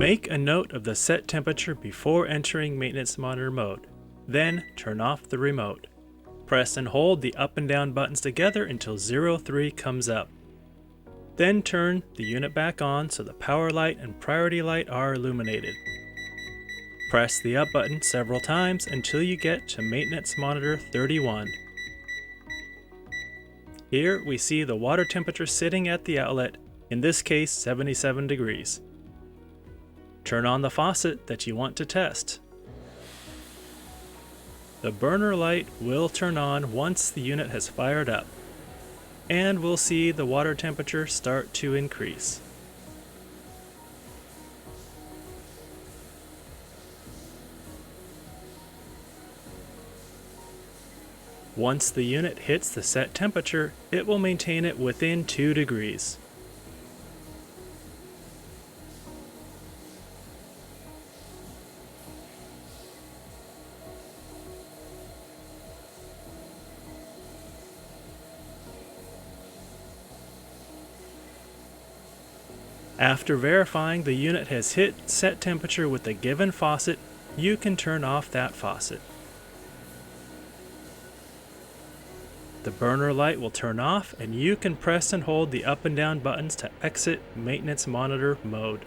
Make a note of the set temperature before entering maintenance monitor mode. Then turn off the remote. Press and hold the up and down buttons together until 03 comes up. Then turn the unit back on so the power light and priority light are illuminated. Press the up button several times until you get to maintenance monitor 31. Here we see the water temperature sitting at the outlet, in this case 77 degrees. Turn on the faucet that you want to test. The burner light will turn on once the unit has fired up, and we'll see the water temperature start to increase. Once the unit hits the set temperature, it will maintain it within 2 degrees. After verifying the unit has hit set temperature with the given faucet, you can turn off that faucet. The burner light will turn off and you can press and hold the up and down buttons to exit maintenance monitor mode.